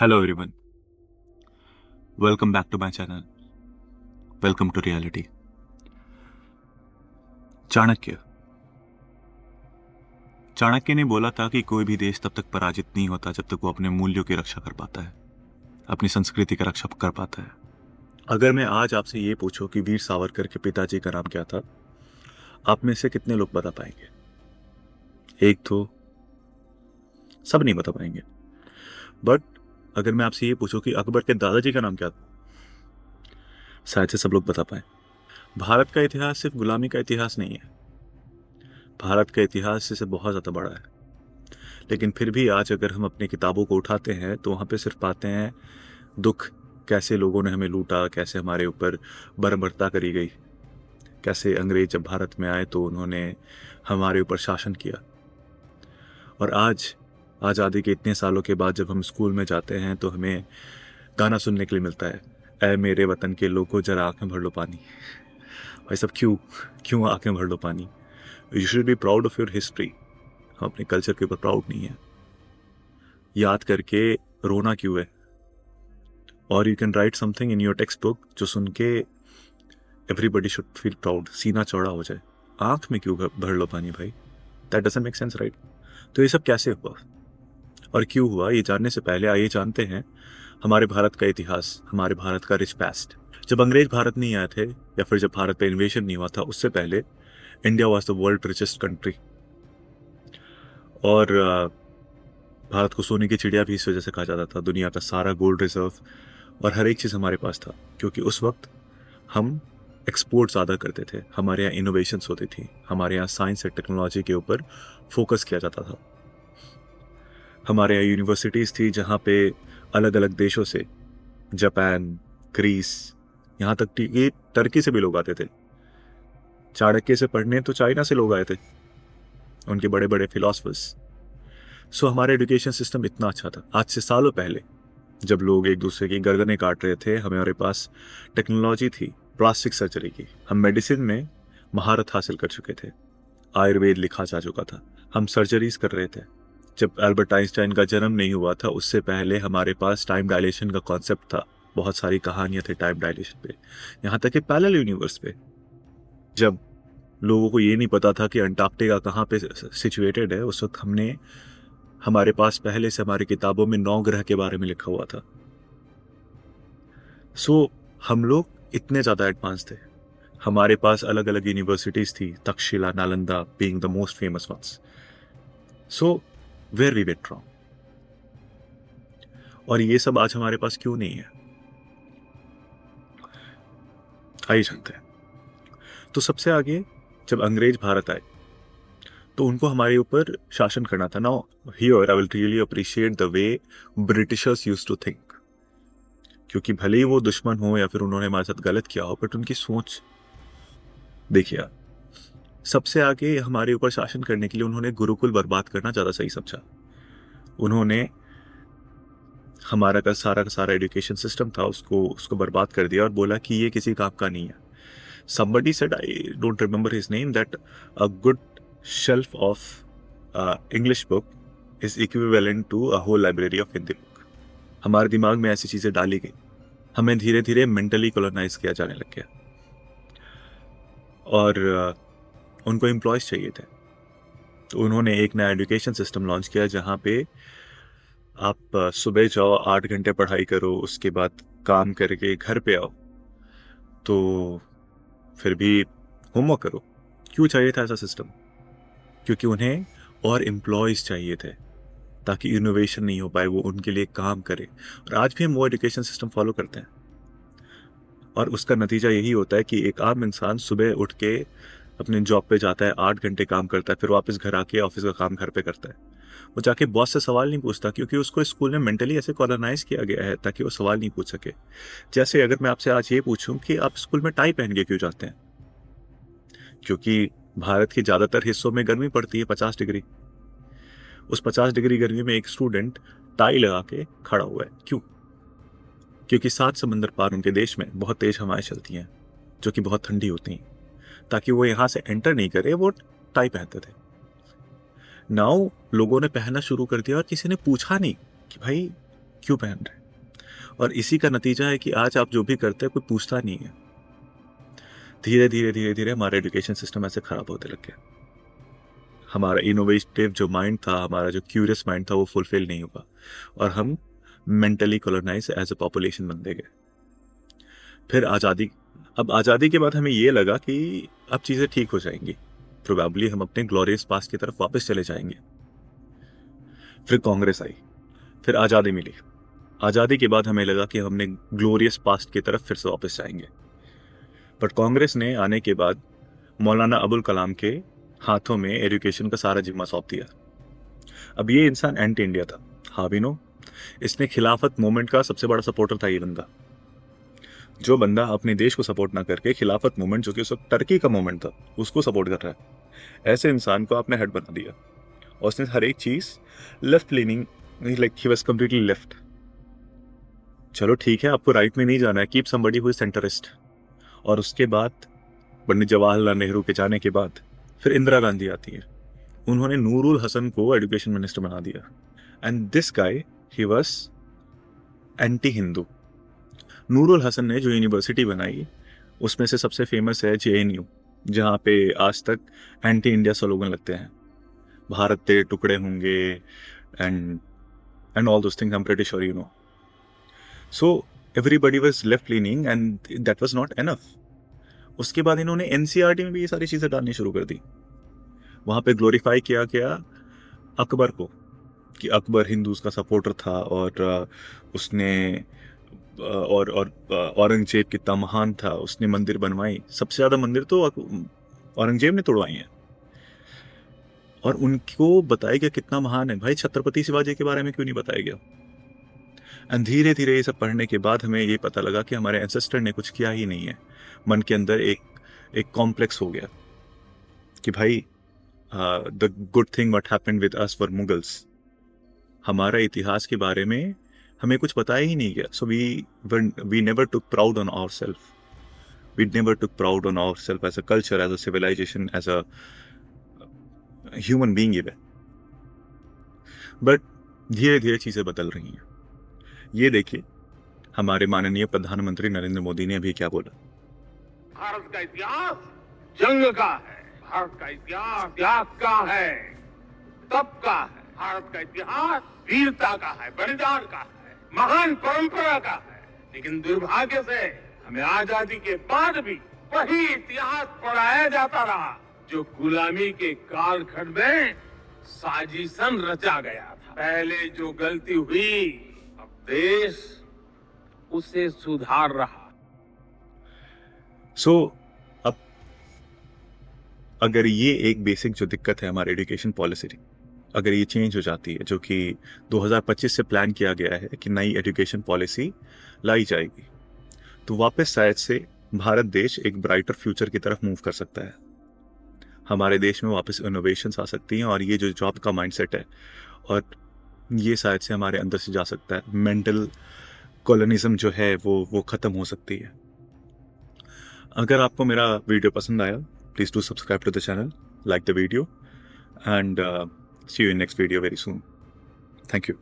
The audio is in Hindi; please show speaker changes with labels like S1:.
S1: Hello everyone, welcome back to my channel. Welcome to reality. Chanakya Chanakya ने बोला था कि कोई भी देश तब तक पराजित नहीं होता जब तक वो अपने मूल्यों की रक्षा कर पाता है, अपनी संस्कृति की रक्षा कर पाता है। अगर मैं आज आपसे ये पूछूं कि वीर सावरकर के पिताजी का नाम क्या था, आप में से कितने लोग बता पाएंगे? एक तो सब नहीं बता पाएंगे। बट अगर मैं आपसे ये पूछूं कि अकबर के दादाजी का नाम क्या था, शायद से सब लोग बता पाए। भारत का इतिहास सिर्फ गुलामी का इतिहास नहीं है, भारत का इतिहास इससे बहुत ज़्यादा बड़ा है। लेकिन फिर भी आज अगर हम अपनी किताबों को उठाते हैं तो वहाँ पे सिर्फ पाते हैं दुख, कैसे लोगों ने हमें लूटा, कैसे हमारे ऊपर बर्बरता करी गई, कैसे अंग्रेज जब भारत में आए तो उन्होंने हमारे ऊपर शासन किया। और आज आज़ादी के इतने सालों के बाद जब हम स्कूल में जाते हैं तो हमें गाना सुनने के लिए मिलता है, ऐ मेरे वतन के लोगों जरा आंखें भर लो पानी। भाई सब क्यों क्यों आंखें भर लो पानी? You should be proud of your history. हम अपने कल्चर के ऊपर प्राउड नहीं है। याद करके रोना क्यों है? और you can write something in your text book जो सुन के एवरीबडी शुड फील प्राउड, सीना चौड़ा हो जाए। आंख में क्यों भर लो पानी भाई? That doesn't make sense, right? तो ये सब कैसे हुआ और क्यों हुआ, ये जानने से पहले आइए जानते हैं हमारे भारत का इतिहास, हमारे भारत का रिच पास्ट। जब अंग्रेज भारत नहीं आए थे या फिर जब भारत पे इन्वेशन नहीं हुआ था, उससे पहले India was the world richest country. और भारत को सोने की चिड़िया भी इस वजह से कहा जाता था। दुनिया का सारा गोल्ड रिजर्व और हर एक चीज़ हमारे पास था, क्योंकि उस वक्त हम एक्सपोर्ट ज़्यादा करते थे, हमारे यहाँ इनोवेशंस होती थी, हमारे यहाँ साइंस और टेक्नोलॉजी के ऊपर फोकस किया जाता था। हमारे यहाँ यूनिवर्सिटीज़ थी जहाँ पे अलग अलग देशों से, जापान, ग्रीस, यहाँ तक कि टर्की से भी लोग आते थे। चाणक्य से पढ़ने तो चाइना से लोग आए थे, उनके बड़े बड़े फिलोसफर्स। सो हमारा एजुकेशन सिस्टम इतना अच्छा था। आज से सालों पहले जब लोग एक दूसरे की गर्दनें काट रहे थे, हमारे पास टेक्नोलॉजी थी प्लास्टिक सर्जरी की। हम मेडिसिन में महारत हासिल कर चुके थे, आयुर्वेद लिखा जा चुका था, हम सर्जरीज कर रहे थे। जब एल्बर्ट आइंस्टाइन का जन्म नहीं हुआ था उससे पहले हमारे पास टाइम डायलेशन का कॉन्सेप्ट था। बहुत सारी कहानियां थी टाइम डायलेशन पे, यहाँ तक कि पैरेलल यूनिवर्स पे। जब लोगों को ये नहीं पता था कि अंटार्कटिका कहाँ पे सिचुएटेड है, उस वक्त हमारे पास पहले से हमारी किताबों में 9 ग्रह के बारे में लिखा हुआ था। सो हम लोग इतने ज़्यादा एडवांस थे। हमारे पास अलग अलग यूनिवर्सिटीज़ थी, Takshashila, Nalanda being the most famous ones. So where we went wrong? और ये सब आज हमारे पास क्यों नहीं है, आइए जानते हैं। तो सबसे आगे जब अंग्रेज भारत आए तो उनको हमारे ऊपर शासन करना था। Now here I will really appreciate the way Britishers used to think, क्योंकि भले ही वो दुश्मन हो या फिर उन्होंने हमारे साथ गलत किया हो, बट उनकी सोच देखिए आप। सबसे आगे हमारे ऊपर शासन करने के लिए उन्होंने गुरुकुल बर्बाद करना ज़्यादा सही समझा। उन्होंने हमारा का सारा एजुकेशन सिस्टम था उसको बर्बाद कर दिया और बोला कि ये किसी काम का नहीं है। Somebody said, I don't remember his name, that a good shelf of English book is equivalent to a whole library of Hindi book. हमारे दिमाग में ऐसी चीज़ें डाली गई, हमें धीरे धीरे मेंटली कॉलोनाइज किया जाने लग गया। और उनको एम्प्लॉयज़ चाहिए थे, तो उन्होंने एक नया एजुकेशन सिस्टम लॉन्च किया जहाँ पे आप सुबह जाओ, 8 घंटे पढ़ाई करो, उसके बाद काम करके घर पे आओ, तो फिर भी होमवर्क करो। क्यों चाहिए था ऐसा सिस्टम? क्योंकि उन्हें और एम्प्लॉयज़ चाहिए थे ताकि इनोवेशन नहीं हो पाए, वो उनके लिए काम करे। और आज भी हम वो एजुकेशन सिस्टम फॉलो करते हैं, और उसका नतीजा यही होता है कि एक आम इंसान सुबह उठ के अपने जॉब पे जाता है, 8 घंटे काम करता है, फिर वापस घर आके ऑफिस का काम घर पे करता है। वो जाके बॉस से सवाल नहीं पूछता, क्योंकि उसको स्कूल में मेंटली ऐसे कॉलोनाइज किया गया है ताकि वो सवाल नहीं पूछ सके। जैसे अगर मैं आपसे आज ये पूछूं कि आप स्कूल में टाई पहन के क्यों जाते हैं? क्योंकि भारत के ज़्यादातर हिस्सों में गर्मी पड़ती है 50 डिग्री। उस 50 डिग्री गर्मी में एक स्टूडेंट टाई लगा के खड़ा हुआ है, क्यों? क्योंकि 7 समंदर पार उनके देश में बहुत तेज हवाएं चलती हैं जो कि बहुत ठंडी होती हैं। ताकि वो यहाँ से एंटर नहीं करे, वो टाई पहनते थे। नाउ लोगों ने पहनना शुरू कर दिया और किसी ने पूछा नहीं कि भाई क्यों पहन रहे हैं। और इसी का नतीजा है कि आज आप जो भी करते हैं कोई पूछता नहीं है। धीरे धीरे धीरे धीरे हमारा एजुकेशन सिस्टम ऐसे खराब होने लग गया। हमारा इनोवेटिव जो माइंड था, हमारा जो क्यूरियस माइंड था, वो फुलफिल नहीं हुआ और हम mentally colonise as a population बनते गए। फिर आज़ादी के बाद हमें ये लगा कि अब चीज़ें ठीक हो जाएंगी, प्रोबेबली हम अपने ग्लोरियस पास्ट की तरफ वापस चले जाएंगे। फिर कांग्रेस आई, फिर आज़ादी मिली। आज़ादी के बाद हमें लगा कि हमने ग्लोरियस पास्ट की तरफ फिर से वापस जाएंगे। बट कांग्रेस ने आने के बाद मौलाना अबुल कलाम के हाथों में एजुकेशन का सारा जिम्मा सौंप दिया। अब ये इंसान एंटी इंडिया था, हाँ भी नो, इसने खिलाफत मूवमेंट का सबसे बड़ा सपोर्टर था। ये बंदा, जो बंदा अपने देश को सपोर्ट ना करके खिलाफत मूवमेंट, जो कि उस वक्त टर्की का मूवमेंट था, उसको सपोर्ट कर रहा है, ऐसे इंसान को आपने हेड बना दिया। और उसने हर एक चीज left leaning, like he was completely left. चलो ठीक है, आपको राइट में नहीं जाना है, कीप समबडी हु इज सेंटरिस्ट। और उसके बाद पंडित जवाहरलाल नेहरू के जाने के बाद फिर इंदिरा गांधी आती है। उन्होंने नूरुल हसन को एजुकेशन मिनिस्टर बना दिया। And this guy, he was anti Hindu. Nurul Hasan ने जो यूनिवर्सिटी बनाई, उसमें से सबसे फेमस है JNU, जहाँ पे आज तक एंटी इंडिया स्लोगन लगते हैं, भारत तेरे टुकड़े होंगे and all those things, I am pretty sure you know. So everybody was left leaning and that was not enough. उसके बाद इन्होंने NCERT में भी ये सारी चीज़ें डालनी शुरू कर दी। वहाँ पे ग्लोरीफाई किया गया अकबर को, कि अकबर हिंदूज का सपोर्टर था और उसने और औरंगजेब कितना महान था, उसने मंदिर बनवाई। सबसे ज़्यादा मंदिर तो औरंगजेब ने तोड़वाई हैं। और उनको बताया गया कितना महान है। भाई छत्रपति शिवाजी के बारे में क्यों नहीं बताया गया? एंड धीरे धीरे ये सब पढ़ने के बाद हमें ये पता लगा कि हमारे एंसेस्टर ने कुछ किया ही नहीं है। मन के अंदर एक कॉम्प्लेक्स हो गया कि भाई the good thing what happened with us for Mughals. हमारा इतिहास के बारे में हमें कुछ बताया ही नहीं गया। So we never took proud on ourself, we never took proud on ourself as a culture, as a civilisation, as a human being even. But धीरे धीरे चीजें बदल रही हैं। ये देखिए, हमारे माननीय प्रधानमंत्री नरेंद्र मोदी ने अभी क्या बोला।
S2: भारत का इतिहास जंग का है, भारत का इतिहास त्याग का है, तप का है, भारत का इतिहास वीरता का है, बलिदान का है, महान परंपरा का है। लेकिन दुर्भाग्य से हमें आजादी के बाद भी वही इतिहास पढ़ाया जाता रहा जो गुलामी के कालखंड में साजिशन रचा गया था। पहले जो गलती हुई, अब देश उसे सुधार रहा।
S1: सो अब अगर ये एक बेसिक जो दिक्कत है हमारे एजुकेशन पॉलिसी, अगर ये चेंज हो जाती है, जो कि 2025 से प्लान किया गया है कि नई एजुकेशन पॉलिसी लाई जाएगी, तो वापस शायद से भारत देश एक ब्राइटर फ्यूचर की तरफ मूव कर सकता है। हमारे देश में वापस इनोवेशंस आ सकती हैं और ये जो जॉब का माइंडसेट है, और ये शायद से हमारे अंदर से जा सकता है। मेंटल कॉलोनिज्म जो है वो ख़त्म हो सकती है। अगर आपको मेरा वीडियो पसंद आया, please do subscribe to the channel, like the video, and see you in next video very soon. Thank you.